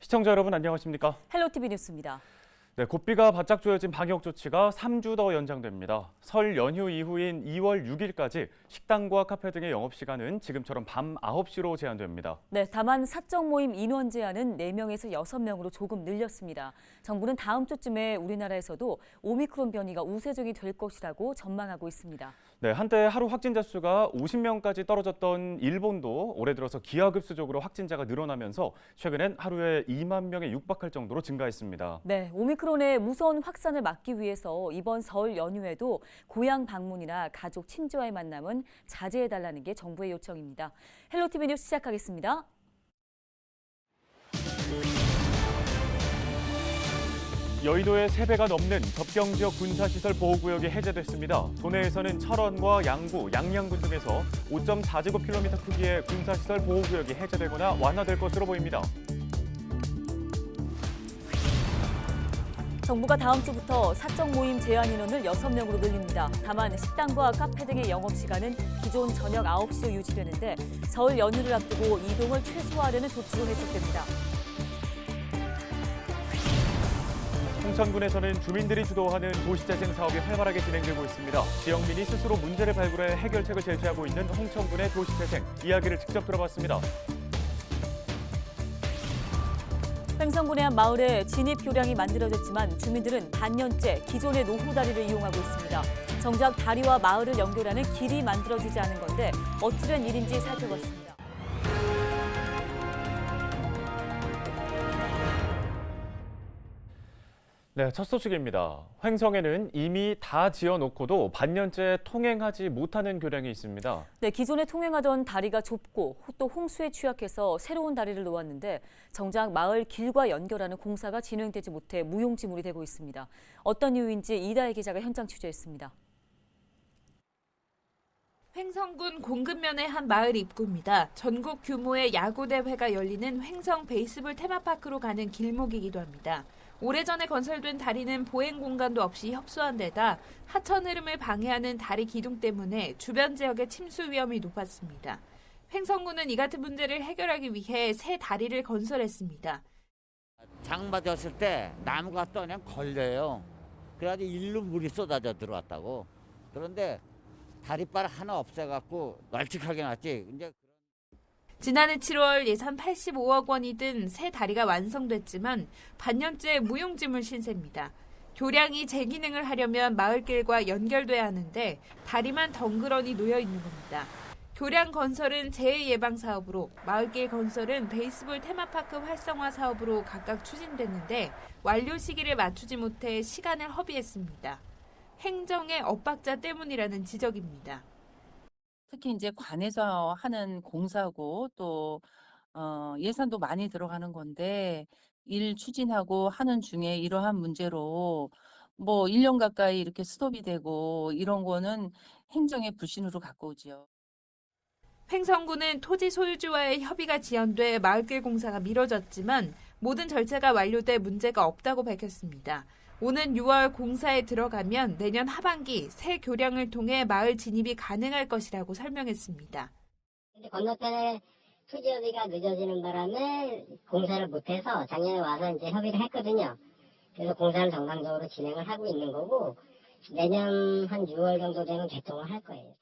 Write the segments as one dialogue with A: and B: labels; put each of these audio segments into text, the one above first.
A: 시청자 여러분 안녕하십니까?
B: 헬로티비 뉴스입니다.
A: 네, 고비가 바짝 조여진 방역 조치가 3주 더 연장됩니다. 설 연휴 이후인 2월 6일까지 식당과 카페 등의 영업시간은 지금처럼 밤 9시로 제한됩니다.
B: 네, 다만 사적 모임 인원 제한은 4명에서 6명으로 조금 늘렸습니다. 정부는 다음 주쯤에 우리나라에서도 오미크론 변이가 우세종이 될 것이라고 전망하고 있습니다.
A: 네, 한때 하루 확진자 수가 50명까지 떨어졌던 일본도 올해 들어서 기하급수적으로 확진자가 늘어나면서 최근엔 하루에 2만 명에 육박할 정도로 증가했습니다.
B: 네, 오미크론의 무서운 확산을 막기 위해서 이번 설 연휴에도 고향 방문이나 가족 친지와의 만남은 자제해달라는 게 정부의 요청입니다. 헬로티비 뉴스 시작하겠습니다.
A: 여의도의 3배가 넘는 접경지역 군사시설 보호구역이 해제됐습니다. 도내에서는 철원과 양구, 양양군 등에서 5.4제곱킬로미터 크기의 군사시설 보호구역이 해제되거나 완화될 것으로 보입니다.
B: 정부가 다음 주부터 사적 모임 제한 인원을 6명으로 늘립니다. 다만 식당과 카페 등의 영업시간은 기존 저녁 9시로 유지되는데 설 연휴를 앞두고 이동을 최소화하려는 조치로 해석됩니다.
A: 홍천군에서는 주민들이 주도하는 도시재생 사업이 활발하게 진행되고 있습니다. 지역민이 스스로 문제를 발굴해 해결책을 제시하고 있는 홍천군의 도시재생, 이야기를 직접 들어봤습니다.
B: 횡성군의 한 마을에 진입교량이 만들어졌지만 주민들은 반년째 기존의 노후 다리를 이용하고 있습니다. 정작 다리와 마을을 연결하는 길이 만들어지지 않은 건데 어찌된 일인지 살펴봤습니다.
A: 네, 첫 소식입니다. 횡성에는 이미 다 지어놓고도 반년째 통행하지 못하는 교량이 있습니다.
B: 네, 기존에 통행하던 다리가 좁고 또 홍수에 취약해서 새로운 다리를 놓았는데 정작 마을 길과 연결하는 공사가 진행되지 못해 무용지물이 되고 있습니다. 어떤 이유인지 이다혜 기자가 현장 취재했습니다.
C: 횡성군 공급면의 한 마을 입구입니다. 전국 규모의 야구대회가 열리는 횡성 베이스볼 테마파크로 가는 길목이기도 합니다. 오래전에 건설된 다리는 보행 공간도 없이 협소한 데다 하천 흐름을 방해하는 다리 기둥 때문에 주변 지역의 침수 위험이 높았습니다. 횡성군은 이 같은 문제를 해결하기 위해 새 다리를 건설했습니다.
D: 장 맞았을 때 나무가 떠냥 걸려요. 그래가지고 일로 물이 쏟아져 들어왔다고. 그런데 다리빨 하나 없애갖고 널찍하게 놨지. 이제
C: 지난해 7월 예산 85억 원이 든 새 다리가 완성됐지만 반년째 무용지물 신세입니다. 교량이 재기능을 하려면 마을길과 연결돼야 하는데 다리만 덩그러니 놓여 있는 겁니다. 교량 건설은 재해 예방 사업으로 마을길 건설은 베이스볼 테마파크 활성화 사업으로 각각 추진됐는데 완료 시기를 맞추지 못해 시간을 허비했습니다. 행정의 엇박자 때문이라는 지적입니다.
E: 특히 이제 관에서 하는 공사고 또 예산도 많이 들어가는 건데 일 추진하고 하는 중에 이러한 문제로 뭐 1년 가까이 이렇게 스톱이 되고 이런 거는 행정의 불신으로 가까우지요.
C: 횡성군은 토지 소유주와의 협의가 지연돼 마을길 공사가 미뤄졌지만 모든 절차가 완료돼 문제가 없다고 밝혔습니다. 오는 6월 공사에 들어가면 내년 하반기 새 교량을 통해 마을 진입이 가능할 것이라고 설명했습니다.
F: 건너편에 토지 협의가 늦어지는 바람에 공사를 못해서 작년에 와서 이제 협의를 했거든요. 그래서 공사를 정상적으로 진행을 하고 있는 거고 내년 한 6월 정도 되면 개통을 할 거예요.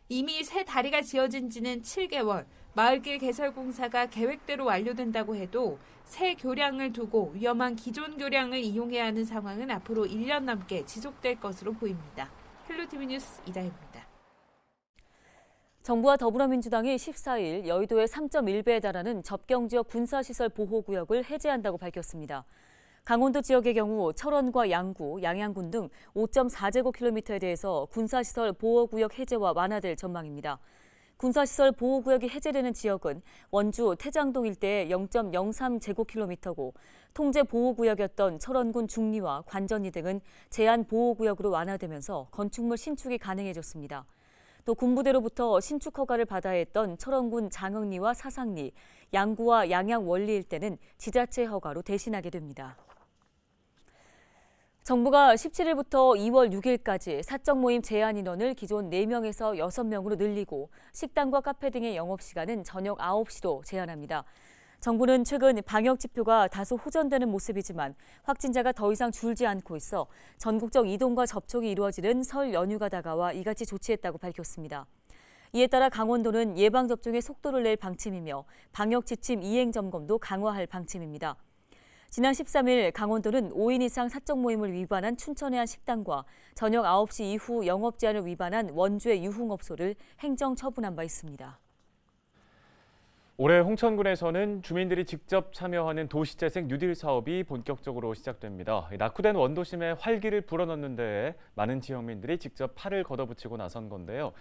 C: 이미 새 다리가 지어진 지는 7개월, 마을길 개설 공사가 계획대로 완료된다고 해도 새 교량을 두고 위험한 기존 교량을 이용해야 하는 상황은 앞으로 1년 넘게 지속될 것으로 보입니다. 헬로티비 뉴스 이다혜입니다.
B: 정부와 더불어민주당이 14일 여의도의 3.1배에 달하는 접경지역 군사시설 보호구역을 해제한다고 밝혔습니다. 강원도 지역의 경우 철원과 양구, 양양군 등 5.4제곱킬로미터에 대해서 군사시설 보호구역 해제와 완화될 전망입니다. 군사시설 보호구역이 해제되는 지역은 원주 태장동 일대의 0.03제곱킬로미터고 통제 보호구역이었던 철원군 중리와 관전리 등은 제한 보호구역으로 완화되면서 건축물 신축이 가능해졌습니다. 또 군부대로부터 신축 허가를 받아야 했던 철원군 장흥리와 사상리, 양구와 양양 원리 일대는 지자체 허가로 대신하게 됩니다. 정부가 17일부터 2월 6일까지 사적 모임 제한 인원을 기존 4명에서 6명으로 늘리고 식당과 카페 등의 영업시간은 저녁 9시로 제한합니다. 정부는 최근 방역 지표가 다소 호전되는 모습이지만 확진자가 더 이상 줄지 않고 있어 전국적 이동과 접촉이 이루어지는 설 연휴가 다가와 이같이 조치했다고 밝혔습니다. 이에 따라 강원도는 예방접종의 속도를 낼 방침이며 방역 지침 이행 점검도 강화할 방침입니다. 지난 13일 강원도는 5인 이상 사적 모임을 위반한 춘천의 한 식당과 저녁 9시 이후 영업 제한을 위반한 원주의 유흥업소를 행정 처분한 바 있습니다.
A: 올해 홍천군에서는 주민들이 직접 참여하는 도시재생 뉴딜 사업이 본격적으로 시작됩니다. 낙후된 원도심에 활기를 불어넣는 데에 많은 지역민들이 직접 팔을 걷어붙이고 나선 건데요.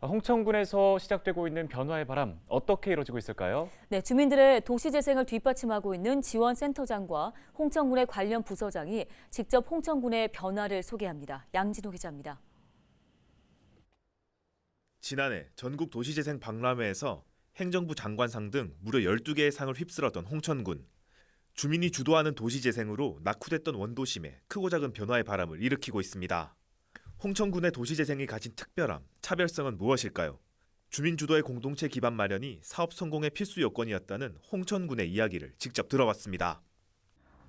A: 홍천군에서 시작되고 있는 변화의 바람 어떻게 이루어지고 있을까요?
B: 네, 주민들의 도시재생을 뒷받침하고 있는 지원센터장과 홍천군의 관련 부서장이 직접 홍천군의 변화를 소개합니다. 양진호 기자입니다.
G: 지난해 전국 도시재생 박람회에서 행정부 장관상 등 무려 12개의 상을 휩쓸었던 홍천군. 주민이 주도하는 도시재생으로 낙후됐던 원도심에 크고 작은 변화의 바람을 일으키고 있습니다. 홍천군의 도시재생이 가진 특별함, 차별성은 무엇일까요? 주민 주도의 공동체 기반 마련이 사업 성공의 필수 요건이었다는 홍천군의 이야기를 직접 들어봤습니다.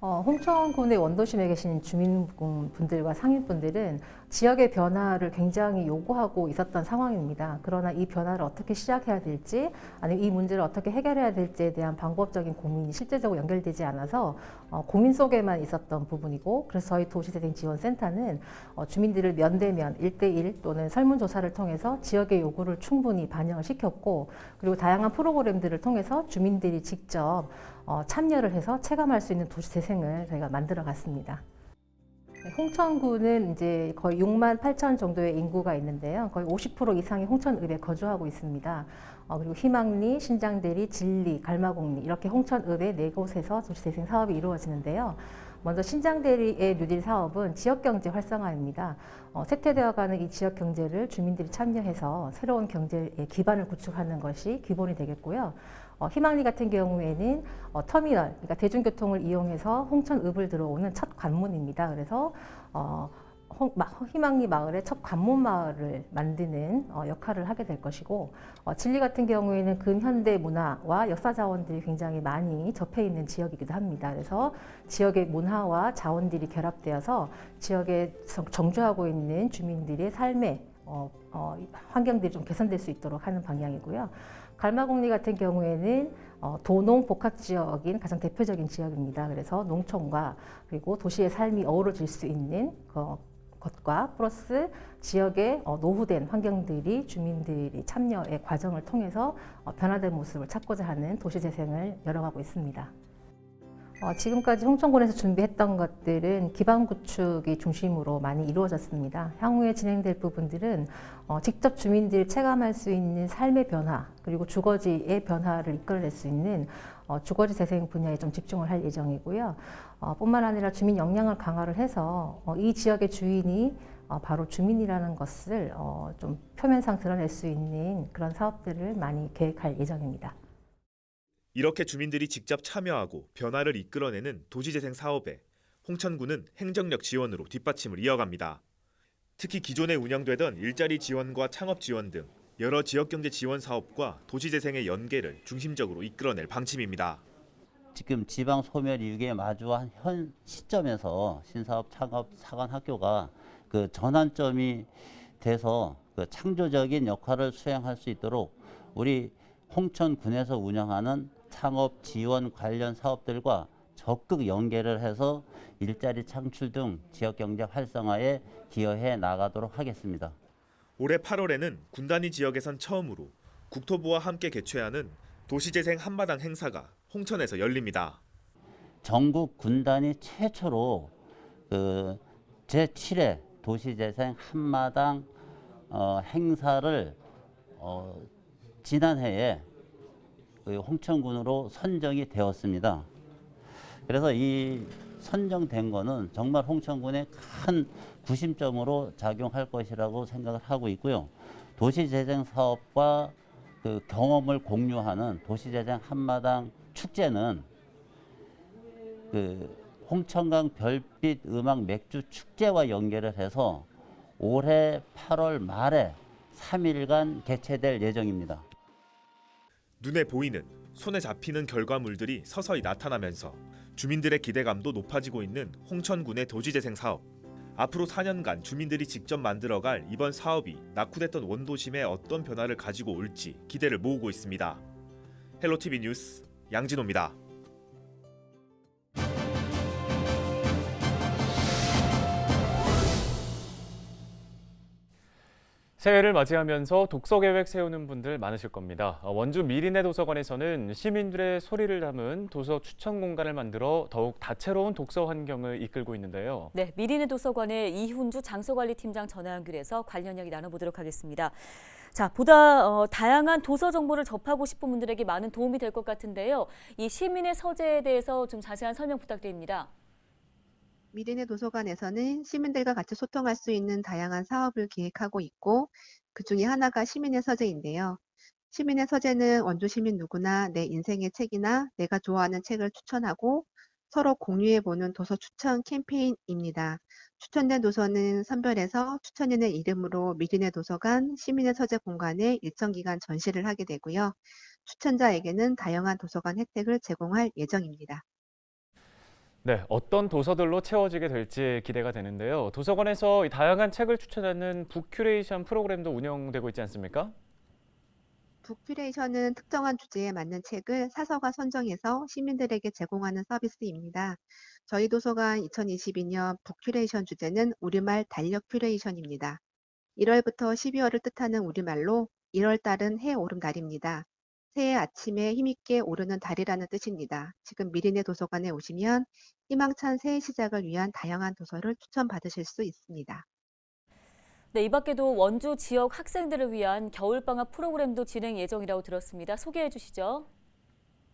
H: 홍천군의 원도심에 계신 주민분들과 상인분들은 지역의 변화를 굉장히 요구하고 있었던 상황입니다. 그러나 이 변화를 어떻게 시작해야 될지, 아니면 이 문제를 어떻게 해결해야 될지에 대한 방법적인 고민이 실제적으로 연결되지 않아서 고민 속에만 있었던 부분이고, 그래서 저희 도시재생지원센터는 주민들을 면대면 1대1 또는 설문조사를 통해서 지역의 요구를 충분히 반영을 시켰고, 그리고 다양한 프로그램들을 통해서 주민들이 직접 참여를 해서 체감할 수 있는 도시재생을 저희가 만들어 갔습니다. 홍천군은 이제 거의 6만 8천 정도의 인구가 있는데요. 거의 50% 이상이 홍천읍에 거주하고 있습니다. 그리고 희망리, 신장대리, 진리, 갈마공리 이렇게 홍천읍의 4곳에서 도시재생 사업이 이루어지는데요. 먼저 신장대리의 뉴딜 사업은 지역경제 활성화입니다. 쇠퇴되어가는 이 지역경제를 주민들이 참여해서 새로운 경제의 기반을 구축하는 것이 기본이 되겠고요. 희망리 같은 경우에는 터미널, 그러니까 대중교통을 이용해서 홍천읍을 들어오는 첫 관문입니다. 그래서 희망리 마을의 첫 관문 마을을 만드는 역할을 하게 될 것이고, 진리 같은 경우에는 근현대 문화와 역사 자원들이 굉장히 많이 접해 있는 지역이기도 합니다. 그래서 지역의 문화와 자원들이 결합되어서 지역에 정주하고 있는 주민들의 삶의 환경들이 좀 개선될 수 있도록 하는 방향이고요. 갈마공리 같은 경우에는 도농 복합 지역인 가장 대표적인 지역입니다. 그래서 농촌과 그리고 도시의 삶이 어우러질 수 있는 것과 플러스 지역의 노후된 환경들이 주민들이 참여의 과정을 통해서 변화된 모습을 찾고자 하는 도시재생을 열어가고 있습니다. 지금까지 홍천군에서 준비했던 것들은 기반 구축이 중심으로 많이 이루어졌습니다. 향후에 진행될 부분들은 직접 주민들이 체감할 수 있는 삶의 변화, 그리고 주거지의 변화를 이끌어낼 수 있는 주거지 재생 분야에 좀 집중을 할 예정이고요. 뿐만 아니라 주민 역량을 강화를 해서 이 지역의 주인이 바로 주민이라는 것을 좀 표면상 드러낼 수 있는 그런 사업들을 많이 계획할 예정입니다.
G: 이렇게 주민들이 직접 참여하고 변화를 이끌어내는 도시재생 사업에 홍천군은 행정력 지원으로 뒷받침을 이어갑니다. 특히 기존에 운영되던 일자리 지원과 창업 지원 등 여러 지역경제 지원 사업과 도시재생의 연계를 중심적으로 이끌어낼 방침입니다.
D: 지금 지방 소멸 이후에 마주한 현 시점에서 신사업 창업 사관학교가 그 전환점이 돼서 그 창조적인 역할을 수행할 수 있도록 우리 홍천군에서 운영하는 창업 지원 관련 사업들과 적극 연계를 해서 일자리 창출 등 지역경제 활성화에 기여해 나가도록 하겠습니다.
G: 올해 8월에는 군단위 지역에선 처음으로 국토부와 함께 개최하는 도시재생 한마당 행사가 홍천에서 열립니다.
D: 전국 군단위 최초로 그 제7회 도시재생 한마당 행사를 지난해에 홍천군으로 선정이 되었습니다. 그래서 이 선정된 거는 정말 홍천군의 큰 구심점으로 작용할 것이라고 생각을 하고 있고요. 도시재생 사업과 그 경험을 공유하는 도시재생 한마당 축제는 그 홍천강 별빛 음악 맥주 축제와 연계를 해서 올해 8월 말에 3일간 개최될 예정입니다.
G: 눈에 보이는 손에 잡히는 결과물들이 서서히 나타나면서 주민들의 기대감도 높아지고 있는 홍천군의 도시재생 사업. 앞으로 4년간 주민들이 직접 만들어갈 이번 사업이 낙후됐던 원도심에 어떤 변화를 가지고 올지 기대를 모으고 있습니다. 헬로티비 뉴스 양진호입니다.
A: 새해를 맞이하면서 독서 계획 세우는 분들 많으실 겁니다. 원주 미리네 도서관에서는 시민들의 소리를 담은 도서 추천 공간을 만들어 더욱 다채로운 독서 환경을 이끌고 있는데요.
B: 네, 미리네 도서관의 이훈주 장소관리팀장 전화 연결해서 관련 이야기 나눠보도록 하겠습니다. 자, 보다 다양한 도서 정보를 접하고 싶은 분들에게 많은 도움이 될 것 같은데요. 이 시민의 서재에 대해서 좀 자세한 설명 부탁드립니다.
I: 미리네 도서관에서는 시민들과 같이 소통할 수 있는 다양한 사업을 기획하고 있고 그 중에 하나가 시민의 서재인데요. 시민의 서재는 원주 시민 누구나 내 인생의 책이나 내가 좋아하는 책을 추천하고 서로 공유해보는 도서 추천 캠페인입니다. 추천된 도서는 선별해서 추천인의 이름으로 미리네 도서관 시민의 서재 공간에 일정 기간 전시를 하게 되고요. 추천자에게는 다양한 도서관 혜택을 제공할 예정입니다.
A: 네, 어떤 도서들로 채워지게 될지 기대가 되는데요. 도서관에서 이 다양한 책을 추천하는 북큐레이션 프로그램도 운영되고 있지 않습니까?
I: 북큐레이션은 특정한 주제에 맞는 책을 사서가 선정해서 시민들에게 제공하는 서비스입니다. 저희 도서관 2022년 북큐레이션 주제는 우리말 달력 큐레이션입니다. 1월부터 12월을 뜻하는 우리말로 1월 달은 해 오름 달입니다. 새해 아침에 힘있게 오르는 달이라는 뜻입니다. 지금 미리네 도서관에 오시면 희망찬 새해 시작을 위한 다양한 도서를 추천받으실 수 있습니다.
B: 네, 이 밖에도 원주 지역 학생들을 위한 겨울방학 프로그램도 진행 예정이라고 들었습니다. 소개해 주시죠.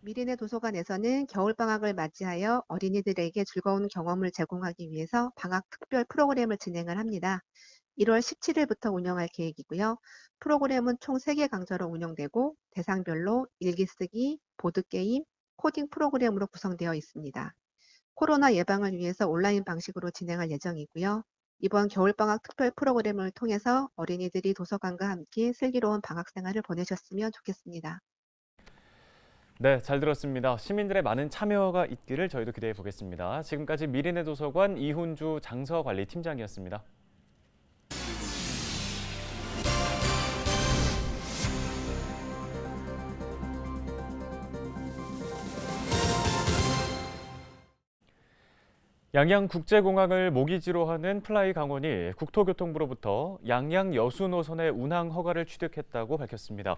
I: 미리네 도서관에서는 겨울방학을 맞이하여 어린이들에게 즐거운 경험을 제공하기 위해서 방학 특별 프로그램을 진행을 합니다. 1월 17일부터 운영할 계획이고요. 프로그램은 총 3개 강좌로 운영되고 대상별로 일기 쓰기, 보드게임, 코딩 프로그램으로 구성되어 있습니다. 코로나 예방을 위해서 온라인 방식으로 진행할 예정이고요. 이번 겨울방학 특별 프로그램을 통해서 어린이들이 도서관과 함께 슬기로운 방학 생활을 보내셨으면 좋겠습니다.
A: 네, 잘 들었습니다. 시민들의 많은 참여가 있기를 저희도 기대해 보겠습니다. 지금까지 미리네 도서관 이훈주 장서관리팀장이었습니다. 양양국제공항을 모기지로 하는 플라이 강원이 국토교통부로부터 양양 여수 노선의 운항 허가를 취득했다고 밝혔습니다.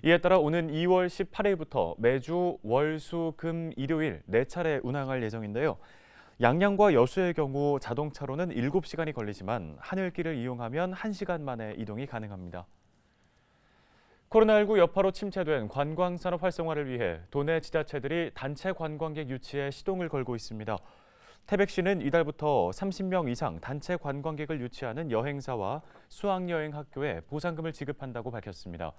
A: 이에 따라 오는 2월 18일부터 매주 월, 수, 금, 일요일 4차례 운항할 예정인데요. 양양과 여수의 경우 자동차로는 7시간이 걸리지만 하늘길을 이용하면 1시간 만에 이동이 가능합니다. 코로나19 여파로 침체된 관광산업 활성화를 위해 도내 지자체들이 단체 관광객 유치에 시동을 걸고 있습니다. 태백시는 이달부터 30명 이상 단체 관광객을 유치하는 여행사와 수학여행학교에 보상금을 지급한다고 밝혔습니다.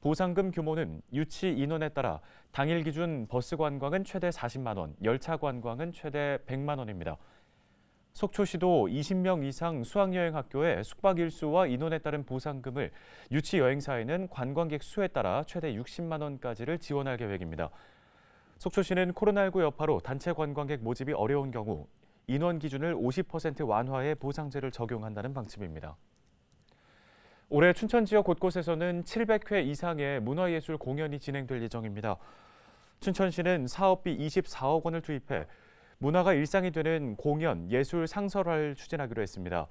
A: 보상금 규모는 유치 인원에 따라 당일 기준 버스 관광은 최대 40만 원, 열차 관광은 최대 100만 원입니다. 속초시도 20명 이상 수학여행학교에 숙박 일수와 인원에 따른 보상금을 유치 여행사에는 관광객 수에 따라 최대 60만 원까지를 지원할 계획입니다. 속초시는 코로나19 여파로 단체 관광객 모집이 어려운 경우 인원 기준을 50% 완화해 보상제를 적용한다는 방침입니다. 올해 춘천 지역 곳곳에서는 700회 이상의 문화예술 공연이 진행될 예정입니다. 춘천시는 사업비 24억 원을 투입해 문화가 일상이 되는 공연, 예술 상설화를 추진하기로 했습니다.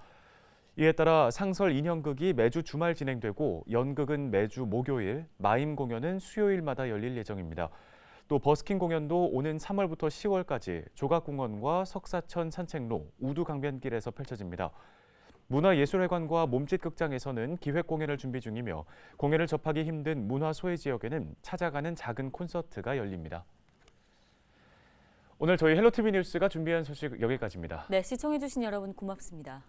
A: 이에 따라 상설 인형극이 매주 주말 진행되고 연극은 매주 목요일, 마임 공연은 수요일마다 열릴 예정입니다. 또 버스킹 공연도 오는 3월부터 10월까지 조각공원과 석사천 산책로, 우두강변길에서 펼쳐집니다. 문화예술회관과 몸짓극장에서는 기획 공연을 준비 중이며 공연을 접하기 힘든 문화 소외 지역에는 찾아가는 작은 콘서트가 열립니다. 오늘 저희 헬로티비 뉴스가 준비한 소식 여기까지입니다.
B: 네, 시청해주신 여러분 고맙습니다.